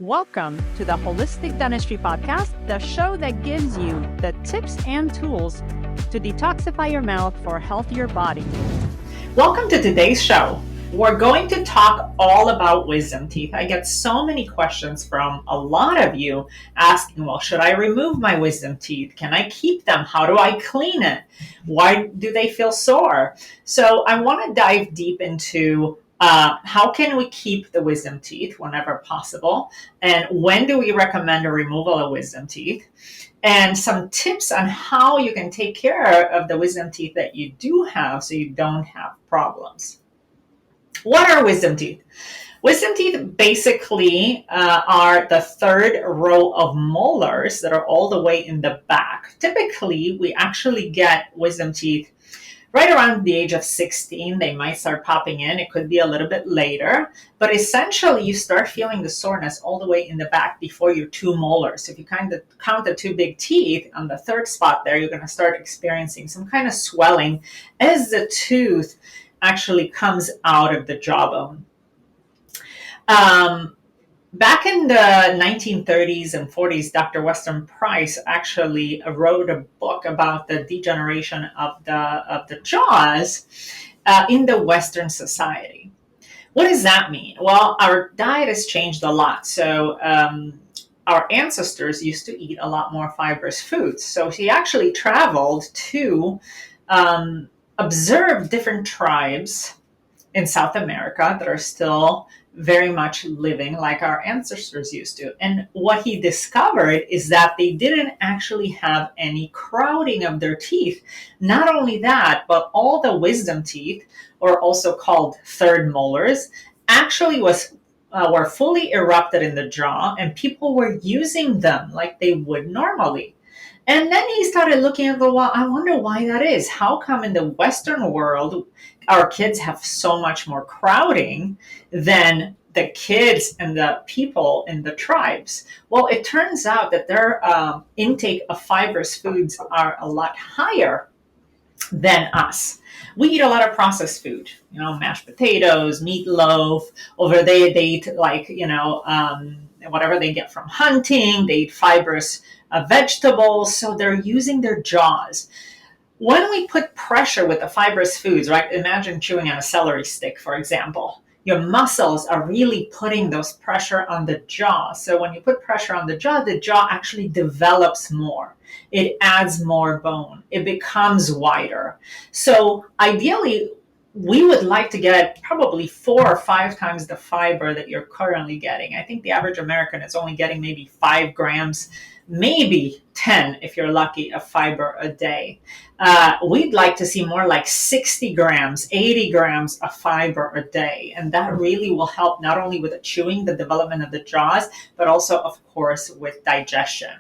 Welcome to the Holistic Dentistry Podcast, the show that gives you the tips and tools to detoxify your mouth for a healthier body. Welcome to today's show. We're going to talk all about wisdom teeth. I get so many questions from a lot of you asking, well, should I remove my wisdom teeth? Can I keep them? How do I clean it? Why do they feel sore? So I want to dive deep into how can we keep the wisdom teeth whenever possible? And when do we recommend a removal of wisdom teeth? And some tips on how you can take care of the wisdom teeth that you do have so you don't have problems. What are wisdom teeth? Wisdom teeth basically are the third row of molars that are all the way in the back. Typically, we actually get wisdom teeth right around the age of 16. They might start popping in. It could be a little bit later. But essentially, you start feeling the soreness all the way in the back before your two molars. So if you kind of count the two big teeth on the third spot there, you're going to start experiencing some kind of swelling as the tooth actually comes out of the jawbone. Back in the 1930s and 40s, Dr. Weston Price actually wrote a book about the degeneration of the jaws in the Western society. What does that mean? Well, our diet has changed a lot. So our ancestors used to eat a lot more fibrous foods. So he actually traveled to observe different tribes in South America that are still very much living like our ancestors used to. And what he discovered is that they didn't actually have any crowding of their teeth. Not only that, but all the wisdom teeth, or also called third molars, actually were fully erupted in the jaw, and people were using them like they would normally. And then he started looking at well, I wonder why that is. How come in the Western world, our kids have so much more crowding than the kids and the people in the tribes? Well, it turns out that their intake of fibrous foods are a lot higher than us. We eat a lot of processed food, mashed potatoes, meatloaf. Over there, they eat whatever they get from hunting. They eat fibrous vegetables, so they're using their jaws. When we put pressure with the fibrous foods, right? Imagine chewing on a celery stick, for example. Your muscles are really putting those pressure on the jaw. So when you put pressure on the jaw actually develops more. It adds more bone. It becomes wider. So ideally, we would like to get probably 4 or 5 times the fiber that you're currently getting. I think the average American is only getting maybe 5 grams, maybe 10 if you're lucky, of fiber a day. We'd like to see more like 60 grams, 80 grams of fiber a day. And that really will help not only with the chewing, the development of the jaws, but also, of course, with digestion.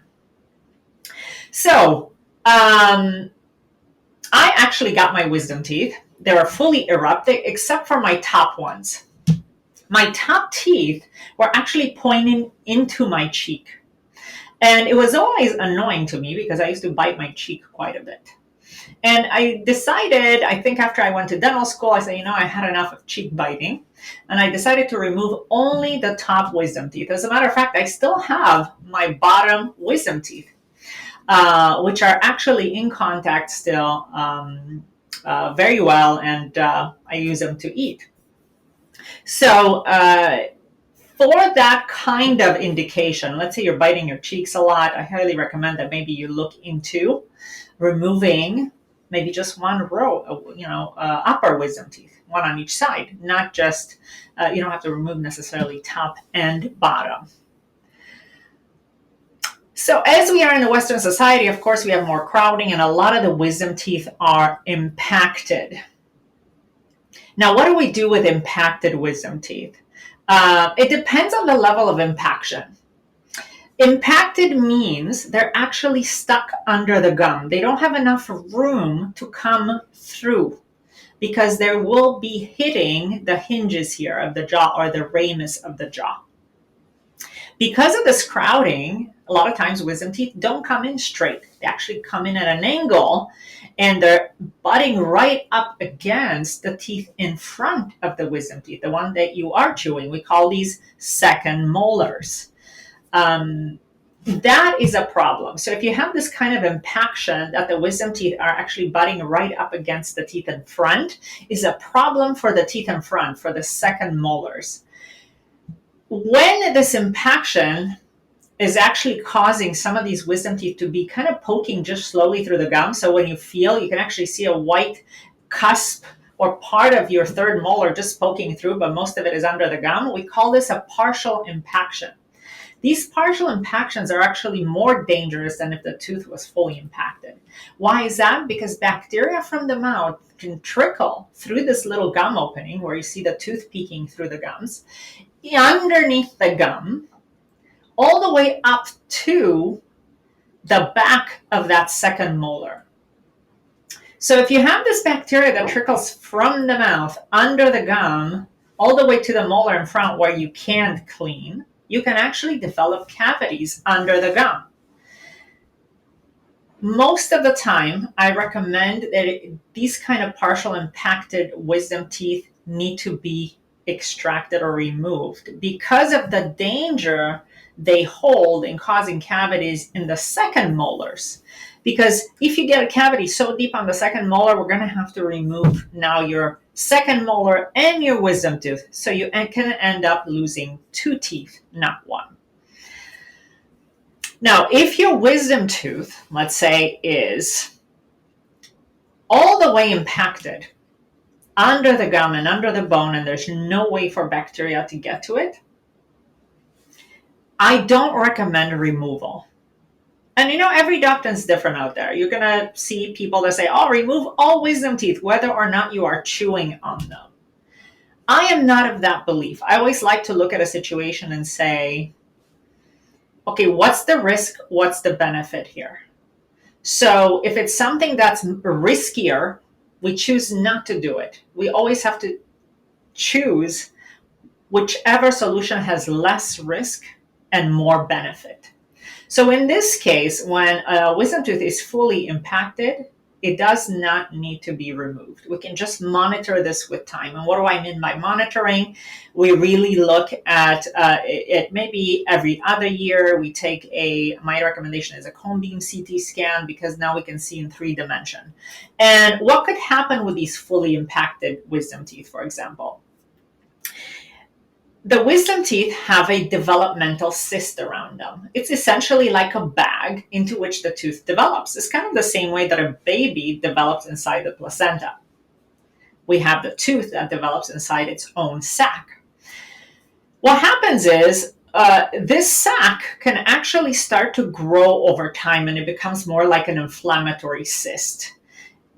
So I actually got my wisdom teeth. They were fully erupted except for my top ones. My top teeth were actually pointing into my cheek. And it was always annoying to me because I used to bite my cheek quite a bit. And I decided, I think after I went to dental school, I said, I had enough of cheek biting. And I decided to remove only the top wisdom teeth. As a matter of fact, I still have my bottom wisdom teeth, which are actually in contact still very well, and I use them to eat. So for that kind of indication, let's say you're biting your cheeks a lot, I highly recommend that maybe you look into removing maybe just one row of, upper wisdom teeth, one on each side, not just, you don't have to remove necessarily top and bottom. So as we are in the Western society, of course, we have more crowding, and a lot of the wisdom teeth are impacted. Now, what do we do with impacted wisdom teeth? It depends on the level of impaction. Impacted means they're actually stuck under the gum. They don't have enough room to come through because they will be hitting the hinges here of the jaw, or the ramus of the jaw. Because of this crowding, a lot of times wisdom teeth don't come in straight. They actually come in at an angle, and they're butting right up against the teeth in front of the wisdom teeth, the one that you are chewing. We call these second molars. That is a problem. So if you have this kind of impaction that the wisdom teeth are actually butting right up against the teeth in front, is a problem for the teeth in front, for the second molars. When this impaction is actually causing some of these wisdom teeth to be kind of poking just slowly through the gum, so when you feel, you can actually see a white cusp or part of your third molar just poking through, but most of it is under the gum, we call this a partial impaction. These partial impactions are actually more dangerous than if the tooth was fully impacted. Why is that? Because bacteria from the mouth can trickle through this little gum opening where you see the tooth peeking through the gums, underneath the gum, all the way up to the back of that second molar. So if you have this bacteria that trickles from the mouth, under the gum, all the way to the molar in front where you can't clean, you can actually develop cavities under the gum. Most of the time, I recommend that these kind of partial impacted wisdom teeth need to be extracted or removed because of the danger they hold in causing cavities in the second molars. Because if you get a cavity so deep on the second molar, we're going to have to remove now your second molar and your wisdom tooth. So you can end up losing 2 teeth, not 1. Now, if your wisdom tooth, let's say, is all the way impacted under the gum and under the bone, and there's no way for bacteria to get to it, I don't recommend removal. And every doctor is different out there. You're going to see people that say, oh, remove all wisdom teeth, whether or not you are chewing on them. I am not of that belief. I always like to look at a situation and say, okay, what's the risk? What's the benefit here? So if it's something that's riskier, we choose not to do it. We always have to choose whichever solution has less risk and more benefit. So in this case, when a wisdom tooth is fully impacted, it does not need to be removed. We can just monitor this with time. And what do I mean by monitoring? We really look at it maybe every other year. We take my recommendation is a cone beam CT scan, because now we can see in 3 dimension. And what could happen with these fully impacted wisdom teeth, for example? The wisdom teeth have a developmental cyst around them. It's essentially like a bag into which the tooth develops. It's kind of the same way that a baby develops inside the placenta. We have the tooth that develops inside its own sac. What happens is this sac can actually start to grow over time, and it becomes more like an inflammatory cyst.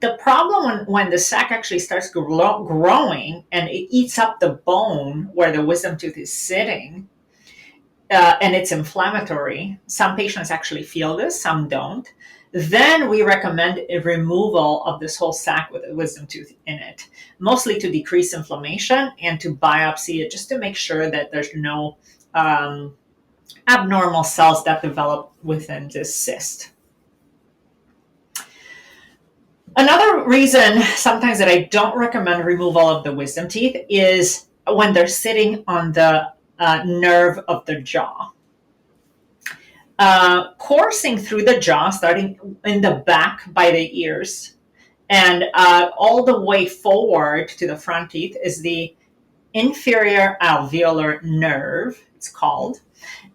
The problem when the sac actually starts growing and it eats up the bone where the wisdom tooth is sitting, and it's inflammatory, some patients actually feel this, some don't, then we recommend a removal of this whole sac with a wisdom tooth in it, mostly to decrease inflammation and to biopsy it just to make sure that there's no abnormal cells that develop within this cyst. Another reason sometimes that I don't recommend removal of the wisdom teeth is when they're sitting on the nerve of the jaw. Coursing through the jaw, starting in the back by the ears, and all the way forward to the front teeth is the inferior alveolar nerve, it's called,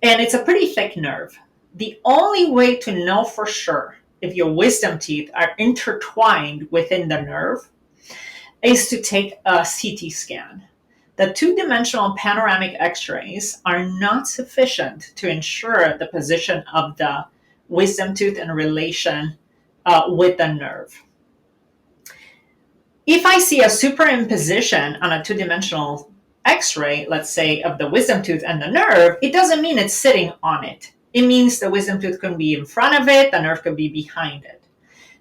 and it's a pretty thick nerve. The only way to know for sure if your wisdom teeth are intertwined within the nerve is to take a CT scan. The 2-dimensional panoramic x-rays are not sufficient to ensure the position of the wisdom tooth in relation with the nerve. If I see a superimposition on a 2-dimensional x-ray, let's say, of the wisdom tooth and the nerve, it doesn't mean it's sitting on it. It means the wisdom tooth can be in front of it, the nerve could be behind it.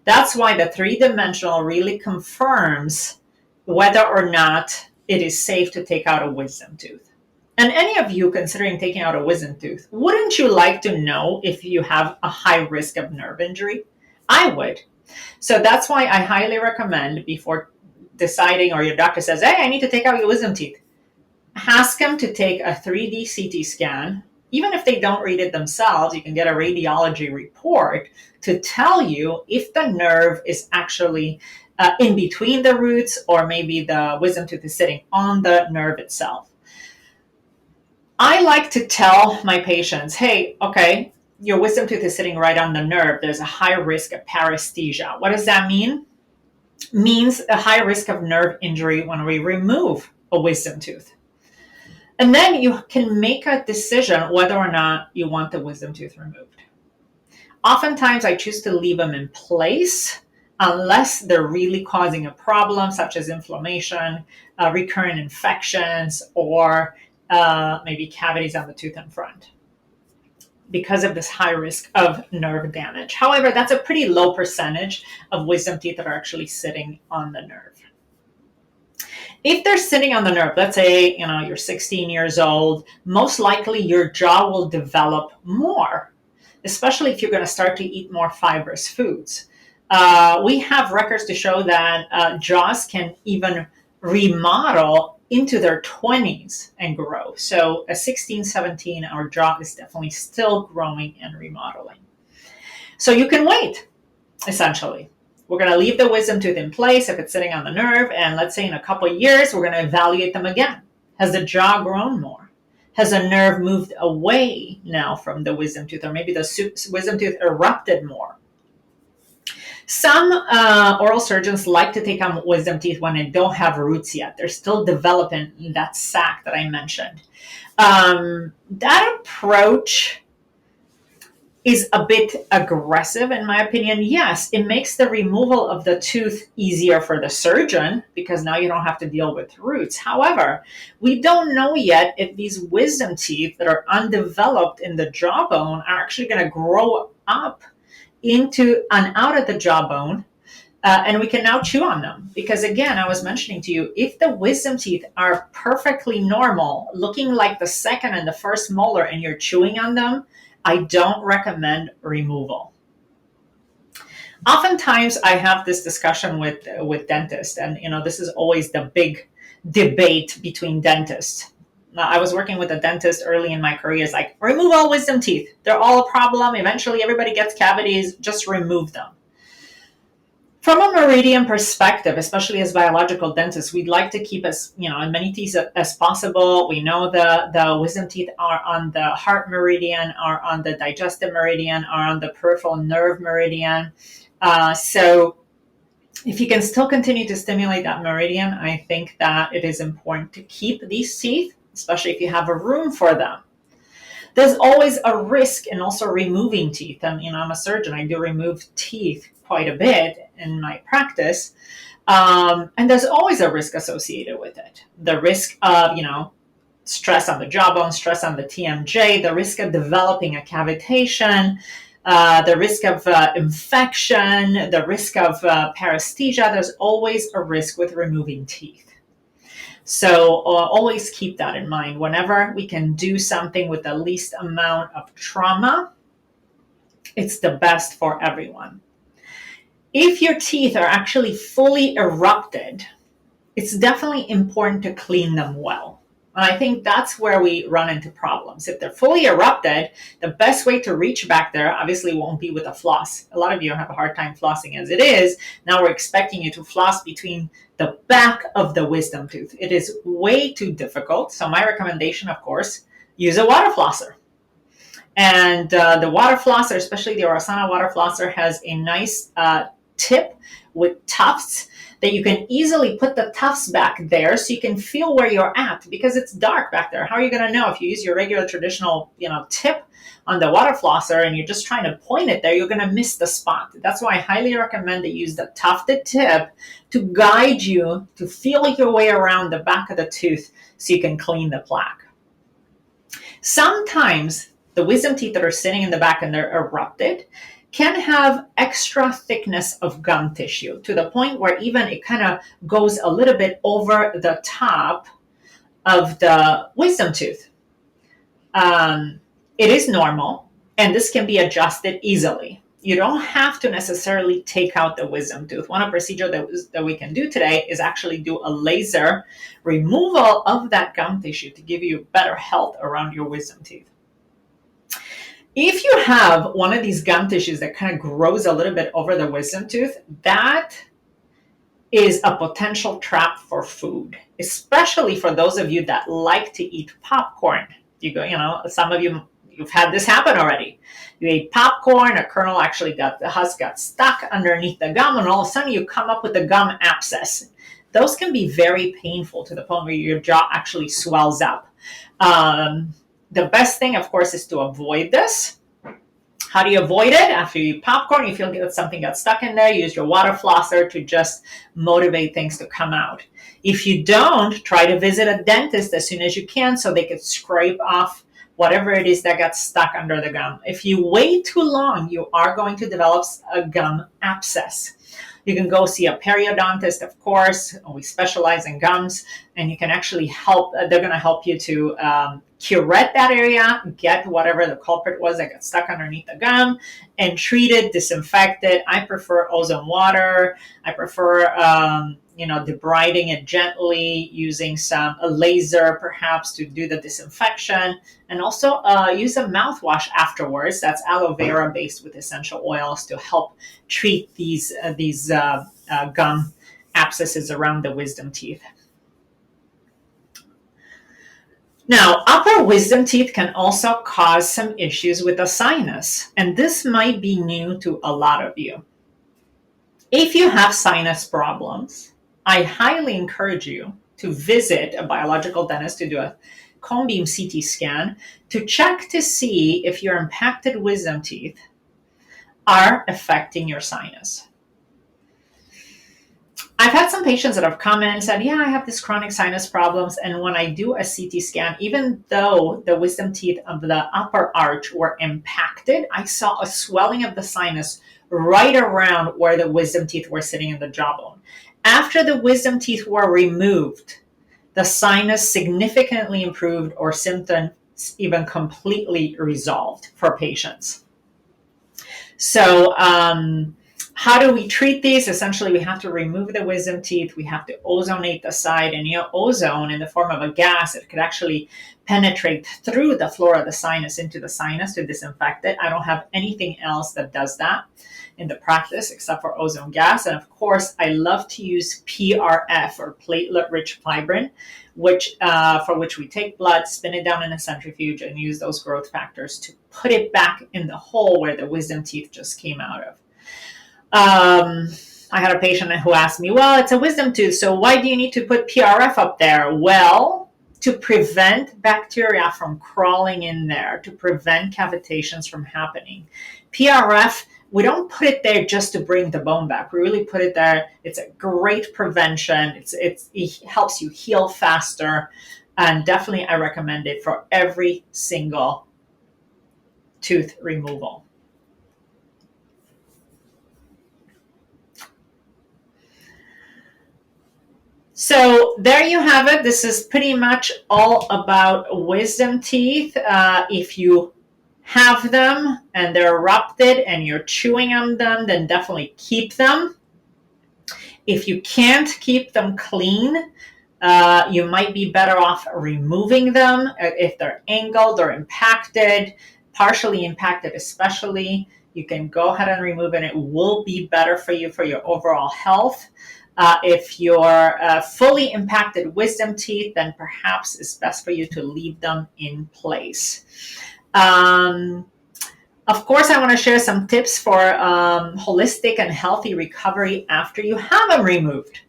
That's why the 3-dimensional really confirms whether or not it is safe to take out a wisdom tooth. And any of you considering taking out a wisdom tooth, wouldn't you like to know if you have a high risk of nerve injury? I would. So that's why I highly recommend, before deciding, or your doctor says, hey, I need to take out your wisdom teeth, ask them to take a 3D CT scan Even if they don't read it themselves, you can get a radiology report to tell you if the nerve is actually in between the roots, or maybe the wisdom tooth is sitting on the nerve itself. I like to tell my patients, hey, okay, your wisdom tooth is sitting right on the nerve. There's a high risk of paresthesia. What does that mean? Means a high risk of nerve injury when we remove a wisdom tooth. And then you can make a decision whether or not you want the wisdom tooth removed. Oftentimes, I choose to leave them in place unless they're really causing a problem, such as inflammation, recurrent infections, or maybe cavities on the tooth in front, because of this high risk of nerve damage. However, that's a pretty low percentage of wisdom teeth that are actually sitting on the nerve. If they're sitting on the nerve, let's say you're 16 years old, most likely your jaw will develop more, especially if you're going to start to eat more fibrous foods. We have records to show that jaws can even remodel into their 20s and grow. So at 16, 17, our jaw is definitely still growing and remodeling. So you can wait, essentially. We're going to leave the wisdom tooth in place if it's sitting on the nerve, and let's say in a couple of years, we're going to evaluate them again. Has the jaw grown more? Has a nerve moved away now from the wisdom tooth, or maybe the wisdom tooth erupted more? Some oral surgeons like to take on wisdom teeth when they don't have roots yet. They're still developing that sac that I mentioned. That approach is a bit aggressive, in my opinion. Yes, it makes the removal of the tooth easier for the surgeon because now you don't have to deal with roots. However, we don't know yet if these wisdom teeth that are undeveloped in the jawbone are actually going to grow up into and out of the jawbone, and we can now chew on them. Because again, I was mentioning to you, if the wisdom teeth are perfectly normal, looking like the second and the first molar, and you're chewing on them, I don't recommend removal. Oftentimes, I have this discussion with dentists, and this is always the big debate between dentists. I was working with a dentist early in my career. It's like, remove all wisdom teeth. They're all a problem. Eventually, everybody gets cavities. Just remove them. From a meridian perspective, especially as biological dentists, we'd like to keep as many teeth as possible. We know the wisdom teeth are on the heart meridian, are on the digestive meridian, are on the peripheral nerve meridian. So if you can still continue to stimulate that meridian, I think that it is important to keep these teeth, especially if you have a room for them. There's always a risk in also removing teeth. And, I'm a surgeon. I do remove teeth quite a bit in my practice. And there's always a risk associated with it. The risk of, stress on the jawbone, stress on the TMJ, the risk of developing a cavitation, the risk of infection, the risk of paresthesia. There's always a risk with removing teeth. So always keep that in mind. Whenever we can do something with the least amount of trauma, it's the best for everyone. If your teeth are actually fully erupted, it's definitely important to clean them well. And I think that's where we run into problems. If they're fully erupted, the best way to reach back there obviously won't be with a floss. A lot of you have a hard time flossing as it is. Now we're expecting you to floss between the back of the wisdom tooth. It is way too difficult. So my recommendation, of course, use a water flosser. And the water flosser, especially the Orasana water flosser, has a nice tip with tufts that you can easily put the tufts back there so you can feel where you're at, because it's dark back there. How are you going to know? If you use your regular traditional tip on the water flosser and you're just trying to point it there, you're going to miss the spot. That's why I highly recommend that you use the tufted tip to guide you to feel your way around the back of the tooth so you can clean the plaque. Sometimes the wisdom teeth that are sitting in the back and they're erupted can have extra thickness of gum tissue to the point where even it kind of goes a little bit over the top of the wisdom tooth. It is normal, and this can be adjusted easily. You don't have to necessarily take out the wisdom tooth. One procedure that we can do today is actually do a laser removal of that gum tissue to give you better health around your wisdom teeth. If you have one of these gum tissues that kind of grows a little bit over the wisdom tooth, that is a potential trap for food, especially for those of you that like to eat popcorn. Some of you've had this happen already. You ate popcorn, a kernel actually the husk got stuck underneath the gum, and all of a sudden you come up with a gum abscess. Those can be very painful to the point where your jaw actually swells up. The best thing, of course, is to avoid this. How do you avoid it? After you eat popcorn, you feel that something got stuck in there, use your water flosser to just motivate things to come out. If you don't, try to visit a dentist as soon as you can so they can scrape off whatever it is that got stuck under the gum. If you wait too long, you are going to develop a gum abscess. You can go see a periodontist, of course. We specialize in gums, and you can actually help. They're going to help you to curette that area, get whatever the culprit was that got stuck underneath the gum, and treat it, disinfect it. I prefer ozone water. I prefer debriding it gently, using a laser perhaps to do the disinfection, and also use a mouthwash afterwards that's aloe vera based with essential oils to help treat these gum abscesses around the wisdom teeth. Now, upper wisdom teeth can also cause some issues with the sinus, and this might be new to a lot of you. If you have sinus problems, I highly encourage you to visit a biological dentist to do a cone beam CT scan to check to see if your impacted wisdom teeth are affecting your sinus. I've had some patients that have come in and said, yeah, I have this chronic sinus problems. And when I do a CT scan, even though the wisdom teeth of the upper arch were impacted, I saw a swelling of the sinus right around where the wisdom teeth were sitting in the jawbone. After the wisdom teeth were removed, the sinus significantly improved or symptoms even completely resolved for patients. So, how do we treat these? Essentially, we have to remove the wisdom teeth. We have to ozonate the side. And ozone in the form of a gas, it could actually penetrate through the floor of the sinus into the sinus to disinfect it. I don't have anything else that does that in the practice except for ozone gas. And of course, I love to use PRF or platelet-rich fibrin, for which we take blood, spin it down in a centrifuge, and use those growth factors to put it back in the hole where the wisdom teeth just came out of. I had a patient who asked me, well, it's a wisdom tooth, so why do you need to put PRF up there? Well, to prevent bacteria from crawling in there, to prevent cavitations from happening. PRF, we don't put it there just to bring the bone back. We really put it there. It's a great prevention. It helps you heal faster. And definitely I recommend it for every single tooth removal. So there you have it. This is pretty much all about wisdom teeth. If you have them and they're erupted and you're chewing on them, then definitely keep them. If you can't keep them clean, you might be better off removing them if they're angled or impacted, partially impacted especially. You can go ahead and remove it. It will be better for you for your overall health. If you're fully impacted wisdom teeth, then perhaps it's best for you to leave them in place. Of course, I want to share some tips for holistic and healthy recovery after you have them removed.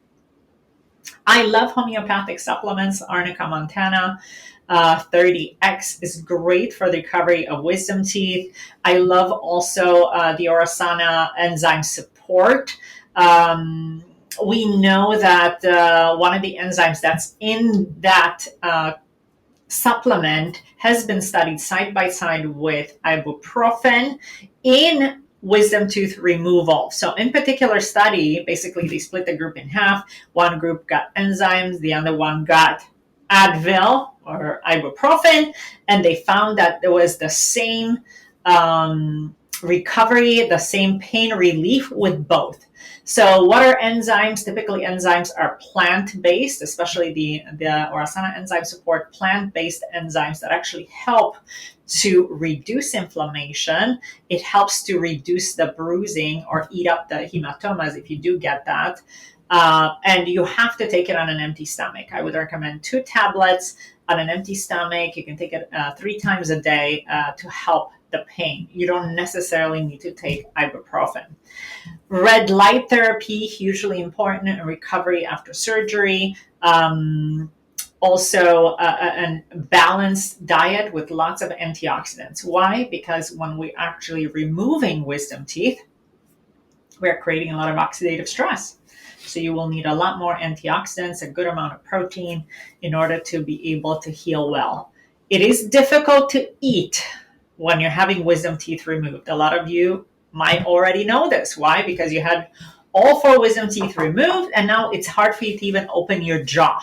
I love homeopathic supplements. Arnica montana 30X is great for the recovery of wisdom teeth. I love also the Orasana enzyme support. We know that one of the enzymes that's in that supplement has been studied side by side with ibuprofen in wisdom tooth removal. So in particular study, basically they split the group in half. One group got enzymes, the other one got Advil or ibuprofen, and they found that there was the same recovery, the same pain relief with both. So what are enzymes? Typically enzymes are plant-based, especially the Orasana enzyme support plant-based enzymes that actually help to reduce inflammation. It helps to reduce the bruising or eat up the hematomas if you do get that. And you have to take it on an empty stomach. I would recommend 2 tablets on an empty stomach. You can take it 3 times a day to help the pain. You don't necessarily need to take ibuprofen. Red light therapy, hugely important in recovery after surgery. Also, a balanced diet with lots of antioxidants. Why? Because when we're actually removing wisdom teeth, we're creating a lot of oxidative stress. So you will need a lot more antioxidants, a good amount of protein in order to be able to heal well. It is difficult to eat when you're having wisdom teeth removed. A lot of you might already know this. Why? Because you had all 4 wisdom teeth removed, and now it's hard for you to even open your jaw,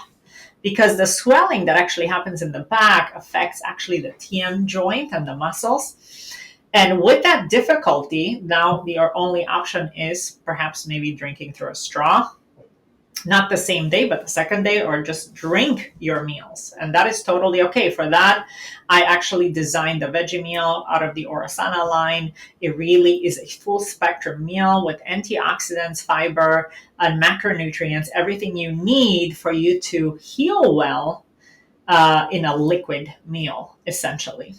because the swelling that actually happens in the back affects actually the TM joint and the muscles. And with that difficulty, now your only option is perhaps maybe drinking through a straw. Not the same day, but the second day, or just drink your meals. And that is totally okay. For that, I actually designed the veggie meal out of the Orasana line. It really is a full spectrum meal with antioxidants, fiber, and macronutrients, everything you need for you to heal well in a liquid meal, essentially.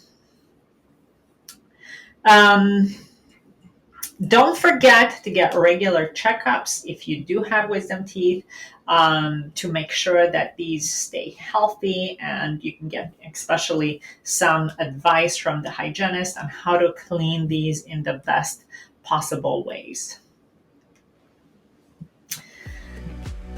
Don't forget to get regular checkups if you do have wisdom teeth, to make sure that these stay healthy, and you can get especially some advice from the hygienist on how to clean these in the best possible ways.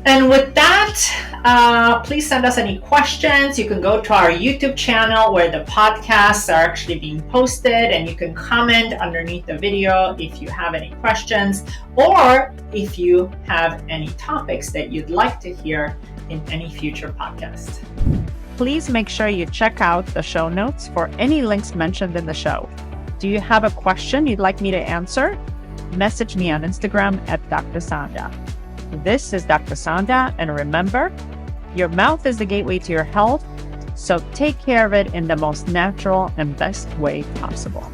And with that, please send us any questions. You can go to our YouTube channel where the podcasts are actually being posted, and you can comment underneath the video if you have any questions, or if you have any topics that you'd like to hear in any future podcast. Please make sure you check out the show notes for any links mentioned in the show. Do you have a question you'd like me to answer? Message me on Instagram at Dr. Sanda. This is Dr. Sanda, and remember, your mouth is the gateway to your health, so take care of it in the most natural and best way possible.